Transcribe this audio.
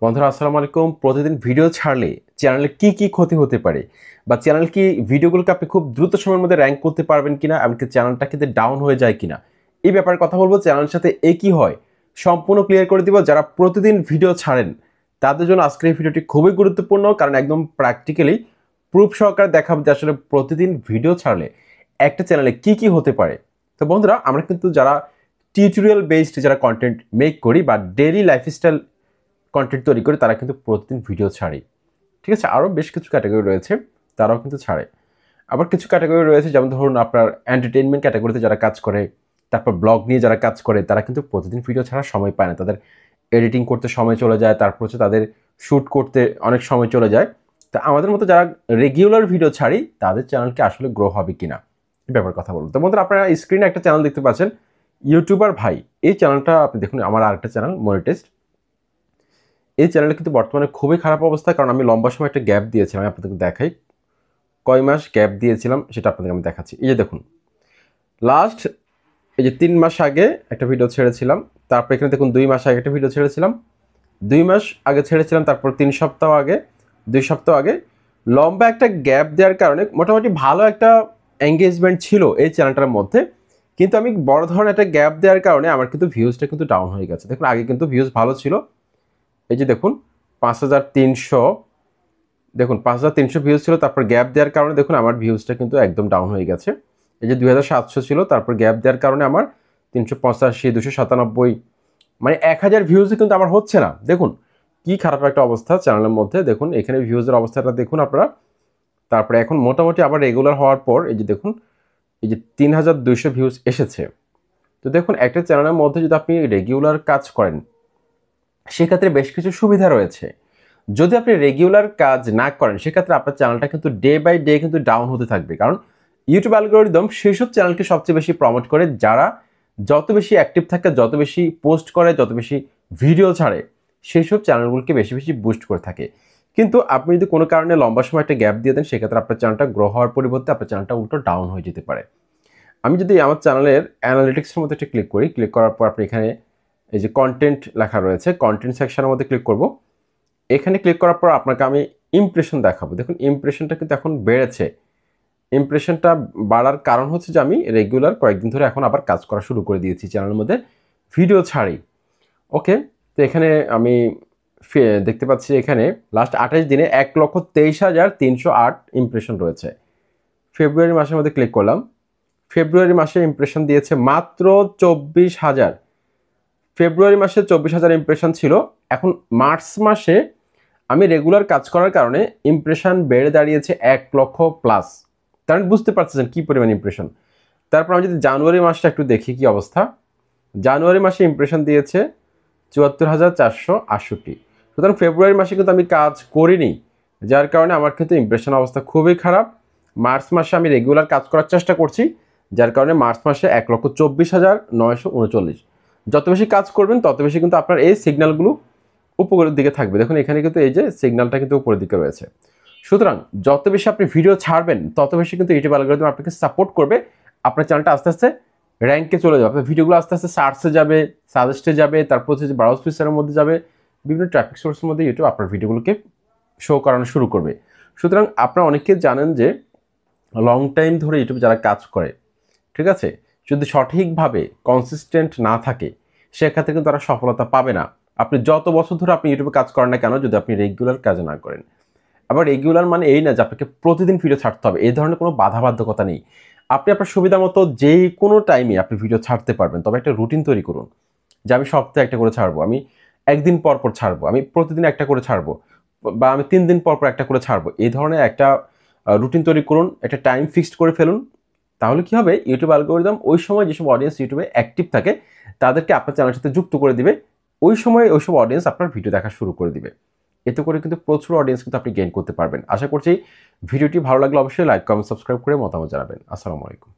বন্ধুরা আসসালামু আলাইকুম। প্রতিদিন ভিডিও ছাড়লে চ্যানেলে কি ক্ষতি হতে পারে বা চ্যানেল কি ভিডিওগুলোকে আপনি খুব দ্রুত সময়ের মধ্যে র্যাঙ্ক করতে পারবেন কিনা, এমনকি চ্যানেলটা কিন্তু ডাউন হয়ে যায় কিনা, এই ব্যাপারে কথা বলবো। চ্যানেলের সাথে কি হয় সম্পূর্ণ ক্লিয়ার করে দিব। যারা প্রতিদিন ভিডিও ছাড়েন তাদের জন্য আজকের এই ভিডিওটি খুবই গুরুত্বপূর্ণ, কারণ একদম প্র্যাকটিক্যালি প্রুফ সহকারে দেখাবো যে আসলে প্রতিদিন ভিডিও ছাড়লে একটা চ্যানেলে কি হতে পারে। তো বন্ধুরা, আমরা কিন্তু যারা টিউটোরিয়াল বেসড যারা কন্টেন্ট মেক করি বা ডেইলি লাইফস্টাইল কন্টেন্ট তৈরি করে, তারা কিন্তু প্রতিদিন ভিডিও ছাড়ে। ঠিক আছে, আরও বেশ কিছু ক্যাটাগরি রয়েছে, তারাও কিন্তু ছাড়ে। আবার কিছু ক্যাটাগরি রয়েছে, যেমন ধরুন আপনার এন্টারটেইনমেন্ট ক্যাটাগরিতে যারা কাজ করে, তারপর ব্লগ নিয়ে যারা কাজ করে, তারা কিন্তু প্রতিদিন ভিডিও ছাড়ার সময় পায় না। তাদের এডিটিং করতে সময় চলে যায়, তারপর হচ্ছে তাদের শ্যুট করতে অনেক সময় চলে যায়। তা আমাদের মতো যারা রেগুলার ভিডিও ছাড়ি, তাদের চ্যানেলকে আসলে গ্রো হবে কিনা এই ব্যাপারে কথা বলবো। তো বন্ধুরা, আপনারা স্ক্রিনে একটা চ্যানেল দেখতে পাচ্ছেন, ইউটিউবার ভাই। এই চ্যানেলটা আপনি দেখুন, আমার আরেকটা চ্যানেল মনিটাইজড। এই চ্যানেলে কিন্তু বর্তমানে খুবই খারাপ অবস্থা, কারণ আমি লম্বা সময় একটা গ্যাপ দিয়েছিলাম। আমি আপনাদেরকে দেখাই কয় মাস গ্যাপ দিয়েছিলাম, সেটা আপনাদেরকে আমি দেখাচ্ছি। এই যে দেখুন, লাস্ট এই যে 3 মাস আগে একটা ভিডিও ছেড়েছিলাম, তারপর এখানে দেখুন 2 মাস আগে একটা ভিডিও ছেড়েছিলাম, 2 মাস আগে ছেড়েছিলাম, তারপর 3 সপ্তাহ আগে, 2 সপ্তাহ আগে। লম্বা একটা গ্যাপ দেওয়ার কারণে মোটামুটি ভালো একটা এঙ্গেজমেন্ট ছিল এই চ্যানেলটার মধ্যে, কিন্তু আমি বড় ধরনের একটা গ্যাপ দেওয়ার কারণে আমার কিন্তু ভিউজটা কিন্তু ডাউন হয়ে গেছে। দেখুন, আগে কিন্তু ভিউজ ভালো ছিল। এই যে দেখুন 5300, দেখুন 5300 ভিউজ ছিল, তারপর গ্যাপ দেওয়ার কারণে দেখুন আমার ভিউজটা কিন্তু একদম ডাউন হয়ে গেছে। এই যে 2700 ছিল, তারপর গ্যাপ দেওয়ার কারণে আমার 385, 297, মানে 1000 ভিউজই কিন্তু আমার হচ্ছে না। দেখুন কি খারাপ একটা অবস্থা চ্যানেলের মধ্যে। দেখুন এখানে ভিউজের অবস্থাটা দেখুন আপনারা। তারপরে এখন মোটামুটি আবার রেগুলার হওয়ার পর এই যে দেখুন, এই যে 3200 ভিউজ এসেছে। তো দেখুন, একটা চ্যানেলের মধ্যে যদি আপনি রেগুলার কাজ করেন, সেক্ষেত্রে বেশ কিছু সুবিধা রয়েছে। যদি আপনি রেগুলার কাজ না করেন, সেক্ষেত্রে আপনার চ্যানেলটা কিন্তু ডে বাই ডে কিন্তু ডাউন হতে থাকবে, কারণ ইউটিউব অ্যালগরিদম সেই সব চ্যানেলকে সবচেয়ে বেশি প্রমোট করে যারা যত বেশি অ্যাক্টিভ থাকে, যত বেশি পোস্ট করে, যত বেশি ভিডিও ছাড়ে, সেই সব চ্যানেলগুলোকে বেশি বেশি বুস্ট করে থাকে। কিন্তু আপনি যদি কোনো কারণে লম্বা সময় একটা গ্যাপ দিয়ে দেন, সেক্ষেত্রে আপনার চ্যানেলটা গ্রো হওয়ার পরিবর্তে আপনার চ্যানেলটা উল্টো ডাউন হয়ে যেতে পারে। আমি যদি আমার চ্যানেলের অ্যানালিটিক্সের মধ্যে একটা ক্লিক করি, ক্লিক করার পর আপনি এখানে এই যে কন্টেন্ট লেখা রয়েছে, কন্টেন্ট সেকশনের মধ্যে ক্লিক করব। এখানে ক্লিক করার পর আপনাকে আমি ইমপ্রেশন দেখাবো। দেখুন ইমপ্রেশনটা কিন্তু এখন বেড়েছে। ইমপ্রেশনটা বাড়ার কারণ হচ্ছে যে আমি রেগুলার কয়েকদিন ধরে এখন আবার কাজ করা শুরু করে দিয়েছি, চ্যানেলের মধ্যে ভিডিও ছাড়ি। ওকে, তো এখানে আমি দেখতে পাচ্ছি এখানে লাস্ট 28 দিনে 1,23,308 ইমপ্রেশন রয়েছে। ফেব্রুয়ারি মাসের মধ্যে ক্লিক করলাম, ফেব্রুয়ারি মাসে ইমপ্রেশন দিয়েছে মাত্র 24,000। ফেব্রুয়ারি মাসে 24,000 ইমপ্রেশন ছিল। এখন মার্চ মাসে আমি রেগুলার কাজ করার কারণে ইমপ্রেশন বেড়ে দাঁড়িয়েছে 1,00,000+। তার মানে বুঝতে পারছেন কী পরিমাণ ইমপ্রেশন। তারপর আমি যদি জানুয়ারি মাসটা একটু দেখি কি অবস্থা, জানুয়ারি মাসে ইমপ্রেশন দিয়েছে 74,468। সুতরাং ফেব্রুয়ারি মাসে কিন্তু আমি কাজ করিনি, যার কারণে আমার কিন্তু ইমপ্রেশন অবস্থা খুবই খারাপ। মার্চ মাসে আমি রেগুলার কাজ করার চেষ্টা করছি, যার কারণে মার্চ মাসে 1,24,939। যত বেশি কাজ করবেন তত বেশি কিন্তু আপনার এই সিগন্যালগুলো উপরের দিকে থাকবে। দেখুন এখানে কিন্তু এই যে সিগন্যালটা কিন্তু উপরের দিকে রয়েছে। সুতরাং যত বেশি আপনি ভিডিও ছাড়বেন, তত বেশি কিন্তু ইউটিউব অ্যালগরিদম আপনাকে সাপোর্ট করবে। আপনার চ্যানেলটা আস্তে আস্তে র্যাঙ্কে চলে যাবে, আপনার ভিডিওগুলো আস্তে আস্তে সার্চে যাবে, সাজেস্টে যাবে, তারপর হচ্ছে ব্রাউজ ফিচারের মধ্যে যাবে, বিভিন্ন ট্রাফিক সোর্সের মধ্যে ইউটিউব আপনার ভিডিওগুলোকে শো করানো শুরু করবে। সুতরাং আপনারা অনেকে জানেন যে লং টাইম ধরে ইউটিউবে যারা কাজ করে, ঠিক আছে, যদি সঠিকভাবে কনসিস্টেন্ট না থাকে, সেক্ষেত্রে কিন্তু তারা সফলতা পাবে না। আপনি যত বছর ধরে আপনি ইউটিউবে কাজ করেন না কেন, যদি আপনি রেগুলার কাজ না করেন। আবার রেগুলার মানে এই না যে আপনাকে প্রতিদিন ভিডিও ছাড়তে হবে, এই ধরনের কোনো বাধ্যবাধকতা নেই। আপনি আপনার সুবিধা মতো যে কোনো টাইমে আপনি ভিডিও ছাড়তে পারবেন, তবে একটা রুটিন তৈরি করুন যে আমি সপ্তাহে একটা করে ছাড়বো, আমি একদিন পর পর ছাড়বো, আমি প্রতিদিন একটা করে ছাড়বো, বা আমি 3 দিন পর পর একটা করে ছাড়বো। এই ধরনের একটা রুটিন তৈরি করুন, একটা টাইম ফিক্সড করে ফেলুন। তাহলে কি হবে, ইউটিউব অ্যালগরিদম ওই সময় যেসব অডিয়েন্স ইউটিউবে অ্যাক্টিভ থাকে, তাদেরকে আপনার চ্যানেলের সাথে যুক্ত করে দিবে। ওই সময় ওইসব অডিয়েন্স আপনার ভিডিও দেখা শুরু করে দিবে। এতে করে কিন্তু প্রচুর অডিয়েন্স কিন্তু আপনি গেইন করতে পারবেন। আশা করছি ভিডিওটি ভালো লাগলে অবশ্যই লাইক, কমেন্ট, সাবস্ক্রাইব করে মতামত জানাবেন। আসসালামু আলাইকুম।